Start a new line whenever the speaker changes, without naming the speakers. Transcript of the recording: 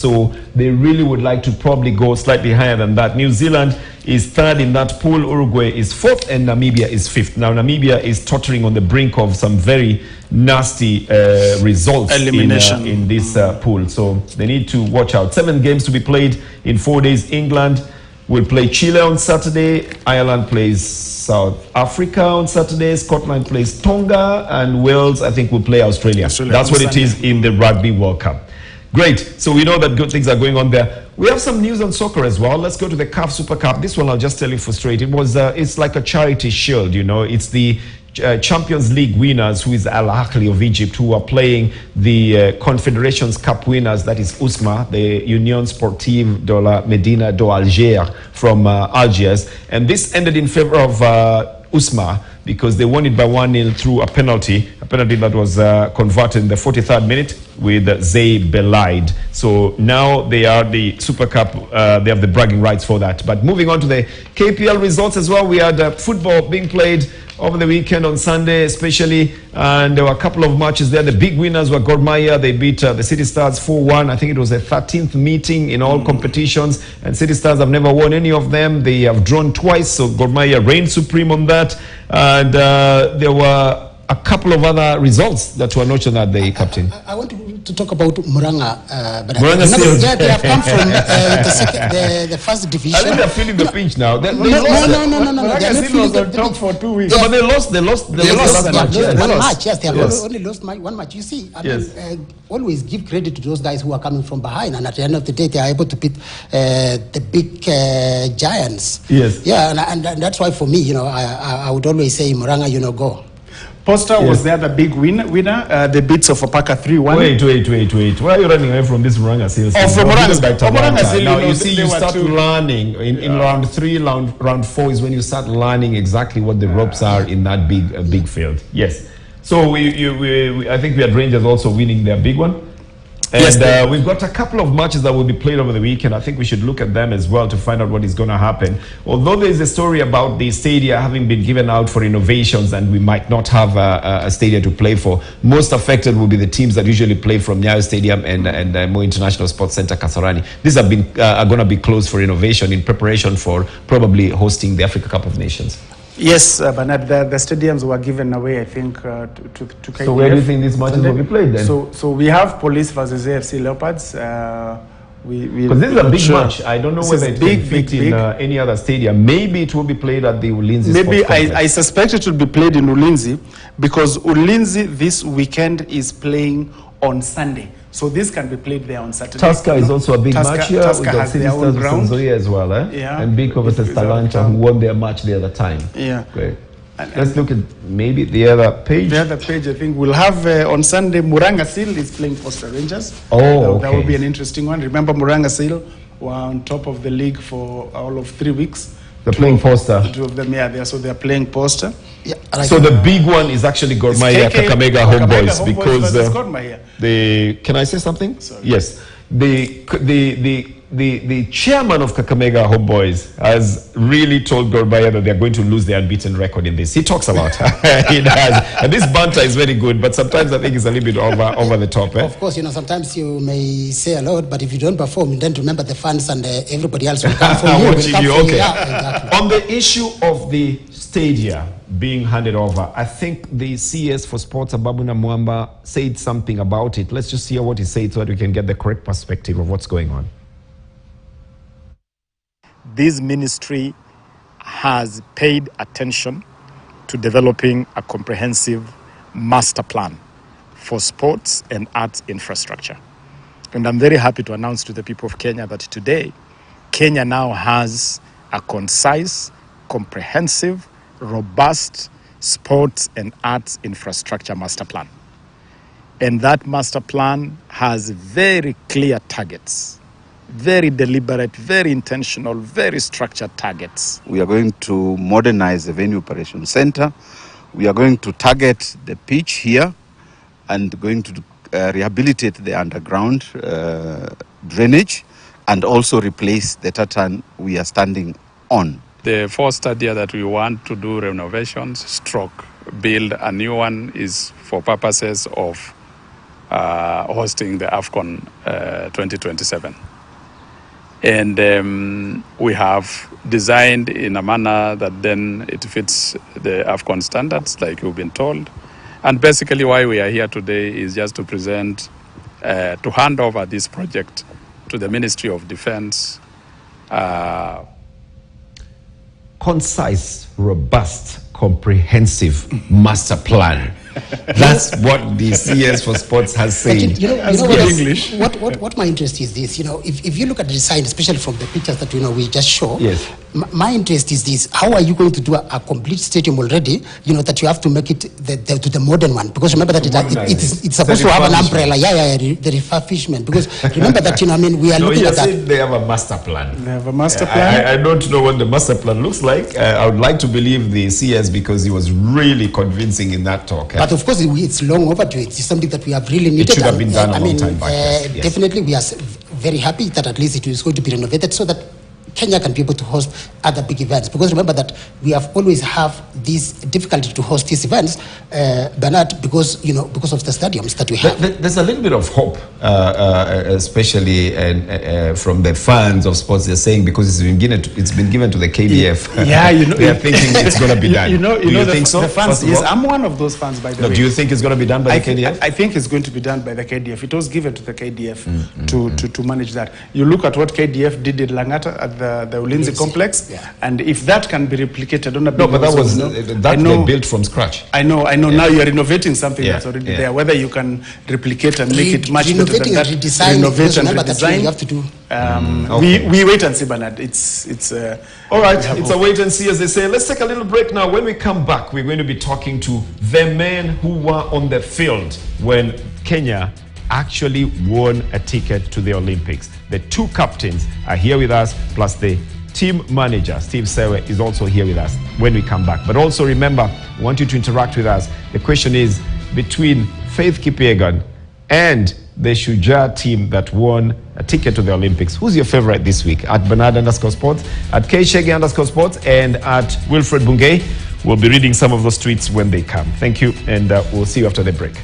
So they really would like to probably go slightly higher than that. New Zealand is third in that pool, Uruguay is fourth, and Namibia is fifth. Now, Namibia is tottering on the brink of some very nasty results in this pool. So they need to watch out. 7 games to be played in 4 days. England will play Chile on Saturday. Ireland plays South Africa on Saturday. Scotland plays Tonga. And Wales, I think, will play Australia. That's what it is in the Rugby World Cup. Great. So we know that good things are going on there. We have some news on soccer as well. Let's go to the CAF Super Cup. This one, I'll just tell you for straight. It's like a charity shield, you know. It's the Champions League winners, who is Al Ahly of Egypt, who are playing the Confederations Cup winners, that is USMA, the Union Sportive de la Medina d'Alger from Algiers. And this ended in favor of USMA, because they won it by 1-0 through a penalty that was converted in the 43rd minute with Zay Belaid. So now they are the Super Cup, they have the bragging rights for that. But moving on to the KPL results as well, we had football being played over the weekend on Sunday especially, and there were a couple of matches there. The big winners were Gor Mahia. They beat the City Stars 4-1. I think it was their 13th meeting in all competitions, and City Stars have never won any of them. They have drawn twice, so Gor Mahia reigned supreme on that. And there were a couple of other results that were noted that day, Captain.
I want to talk about Muranga. But
Muranga
they have come from the first division.
I think they're feeling the pinch now.
No.
Muranga still was on top for 2 weeks.
No, but they lost one
match. Yes, they have only lost one match. You see, I mean, always give credit to those guys who are coming from behind, and at the end of the day, they are able to beat the big giants.
Yes.
Yeah, and that's why for me, you know, I would always say Muranga, you know, go.
Posta was the other big winner. The beats of Opaka 3-1.
Wait. Why are you running away from this Muranga sales?
From Muranga.
Now you see, you start learning in round 3, round 4 is when you start learning exactly what the ropes are in that big field. Yes. So I think we had Rangers also winning their big one. And we've got a couple of matches that will be played over the weekend. I think we should look at them as well to find out what is going to happen. Although there is a story about the stadia having been given out for renovations and we might not have a stadia to play for, most affected will be the teams that usually play from Nyayo Stadium and Moi International Sports Center, Kasarani. These have been are going to be closed for renovation in preparation for probably hosting the Africa Cup of Nations.
Yes, Bernard, the stadiums were given away, I think, to KTN.
So where do you think these matches will be played then?
So we have Police versus AFC Leopards.
Because this is a big match. I don't know whether it will fit in any other stadium. Maybe it will be played at the Ulinzi.
Maybe I suspect it will be played in Ulinzi, because Ulinzi this weekend is playing on Sunday. So this can be played there on Saturday.
Tusker is also a big match here.
Tusker has their own ground
as well, and Biko versus Talanta, who won their match the other time.
Yeah.
Great. Let's look at maybe the other page.
The other page, I think we'll have on Sunday, Muranga Seal is playing Posta Rangers.
Oh,
That will be an interesting one. Remember, Muranga Seal were on top of the league for all of 3 weeks.
They're playing Posta.
2 of them, so they're playing Posta.
Yeah,
so the big one is actually Gor Mahia Kakamega Homeboys, because can I say something?
Sorry.
Yes, the chairman of Kakamega Homeboys has really told Gor Mahia that they're going to lose their unbeaten record in this. He talks a lot. He does, and this banter is very good, but sometimes I think it's a little bit over the top.
Of course, you know, sometimes you may say a lot, but if you don't perform, then remember the fans and everybody else will come for you.
Okay.
Yeah, exactly.
On the issue of the stadia being handed over, I think the CS for Sports, Ababuna Mwamba, said something about it. Let's just hear what he said so that we can get the correct perspective of what's going on.
This ministry has paid attention to developing a comprehensive master plan for sports and arts infrastructure. And I'm very happy to announce to the people of Kenya that today, Kenya now has a concise, comprehensive, robust sports and arts infrastructure master plan. And that master plan has very clear targets, very deliberate, very intentional, very structured targets.
We are going to modernize the venue operation center. We are going to target the pitch here and going to rehabilitate the underground drainage and also replace the tartan we are standing on.
The 4 stadia that we want to do renovations, build a new one, is for purposes of hosting the AFCON 2027. And we have designed in a manner that then it fits the AFCON standards, like you've been told. And basically why we are here today is just to present, to hand over this project to the Ministry of Defense.
Concise, robust, comprehensive master plan. That's what the CS for Sports has said.
What my interest is this, if you look at the design, especially from the pictures that we just show,
yes.
My interest is this: how are you going to do a complete stadium already? That you have to make it to the modern one, because remember that it's supposed to have an umbrella. The refurbishment. Because remember that we are looking at that.
They have a master plan.
They have a master plan.
I don't know what the master plan looks like. I would like to believe the CS because he was really convincing in that talk.
But of course, it's long overdue. It's something that we have really needed.
It should have been done a long time back. Yes.
Definitely, we are very happy that at least it is going to be renovated so that Kenya can be able to host other big events. Because remember that we have always have this difficulty to host these events, Bernard, because of the stadiums that we have.
There's a little bit of hope, especially from the fans of sports. They're saying because it's been given to the KDF. They are thinking it's going to be done. Do you think so?
The fans, yes, I'm one of those fans, by the way.
Do you think it's going to be done by the KDF?
I think it's going to be done by the KDF. It was given to the KDF to manage that. You look at what KDF did in Langata at the Ulinzi complex, and if that can be replicated on a big
but that was they built from scratch.
I know. Now you are renovating something that's already there. Whether you can replicate and make it much better than that, renovate and redesign.
You have to do.
We wait and see, Bernard. It's
all right. It's a wait and see, as they say. Let's take a little break now. When we come back, we're going to be talking to the men who were on the field when Kenya actually won a ticket to the Olympics. The two captains are here with us, plus the team manager, Steve Sewe, is also here with us when we come back. But also remember, we want you to interact with us. The question is between Faith Kipyegon and the Shujaa team that won a ticket to the Olympics. Who's your favorite this week? At Bernard_Sports, at KShege_Sports, and at Wilfred Bungay. We'll be reading some of those tweets when they come. Thank you, and we'll see you after the break.